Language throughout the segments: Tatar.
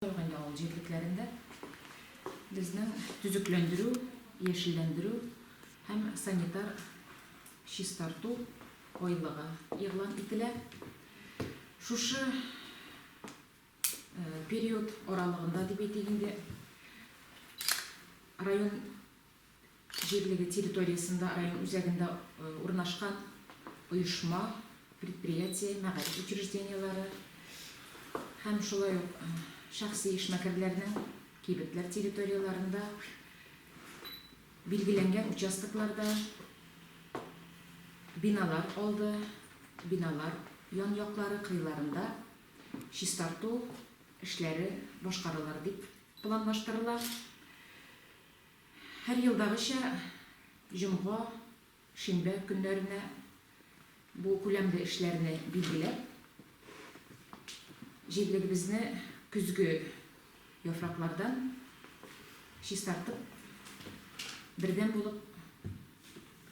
Ауыл жерліктерінде біздің түзүклөндүрүү, ешиллендирүү һәм санитар чистартуу ойлығы иғлан итиле. Шушы период оралығында деп етегенде район жерлігі территориясында, район үзәгінде урнашкан уюшма, предприятие, мәгариф учреждениялары һәм шулай ук шәхси эшмәкәрләрнең кибетләр территорияларында, билгеләнгән участокларда биналар алды, биналар ян яклары кыйларында чистарту эшләре башкарылыр дип планлаштырыла. Һәр елдагыча җомга, шимбә көннәренә бу күләмле эшләрне билгеләп, җирлегебезне күзгө яфраклардан чистартып, бердән булып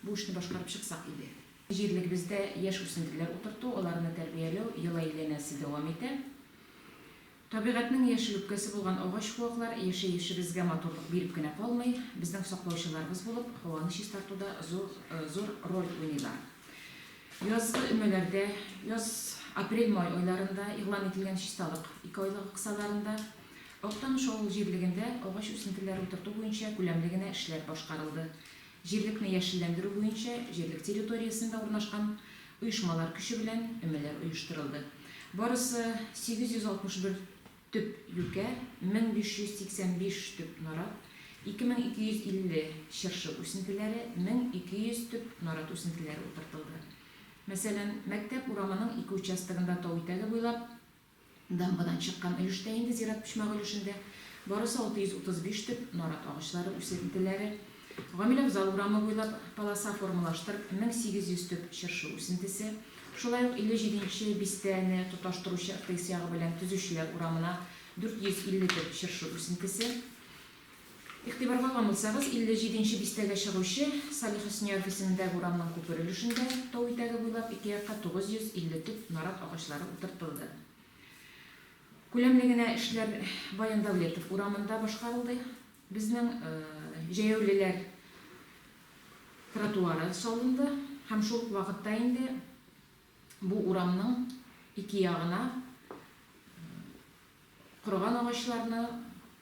бу эшне башкарып чыксак иде. Җирлегебездә яшь үсемлекләр утырту, аларны тәрбияләү ел әйләнәсе дәвам итә. Табигатьнең яшел үпкәсе булган агач хуаклар яшәешебезгә матурлык биреп кенә калмый, безнең саклаучыларыбыз булып, һаваны чистартуда зур роль уйныйлар. Язгы өмәләрдә, апрель-май айларында иғлан ителгән чисталык 2 айлык кысаларында Актаныш авыл җирлегендә агач үсентеләре утырту буенча күләмле генә эшләр башкарылды. Җирлекне яшелләндерү буенча җирлек территориясендә урнашкан оешмалар көче белән өмәләр оештырылды. Барысы 861 төп юкә, 1585 төп нарат, 2250 чыршы үсентеләре, 1200 төп нарат үсентеләре утыртылды. Мәсәлән, мәктәп урамының 2 участогында тау итәге буйлап дамбадан чыккан өлештә инде зират пишмагы өлешендә барысы 635 төп нарат агачлары үсентеләре, Гамил Абзал урамы буйлап полоса формалаштырып 1800 төп чыршы үсентесе, шулай ук 57-нче бистәне тоташтыручы ягы белән төзүчеләр урамына 450 төп чыршы үсентесе. Игътибарга алсагыз, 57-нче бистәгә чыгучы Салих Хөснияр исемендәге урамның күпер өлешендә тау итәге буйлап 2 якка 950 төп нарат агачлары утыртылды. Күләмле генә эшләр Баян Давлетов урамында башкарылды. Безнең җәяүлеләр тротуары салынды һәм шул вакытта инде бу урамның 2 ягына корган агачларны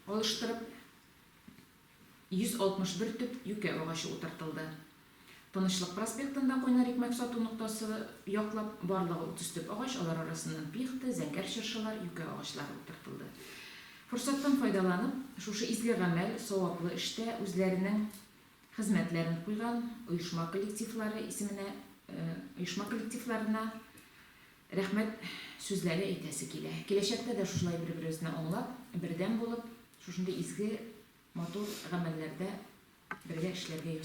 алыштырып 161 төп юкә агачы утыртылды. Тынычлык проспектында Койнар икмәк сату ноктасы яклап барлыгы 30 төп агач, алар арасыннан пихта, зәңгәр чыршылар, юкә агачлары утыртылды. Форсаттан файдаланып, шушы изге гамәл, саваплы эштә үзләренең хезмәтләрен куйган оешма коллективлары исеменә, оешма коллективларына рәхмәт сүзләре әйтәсе килә. Киләчәктә дә шулай бер-беребезне аңлап, бердәм булып, шушындый изге матур гамәлләрдә бергә эшләргә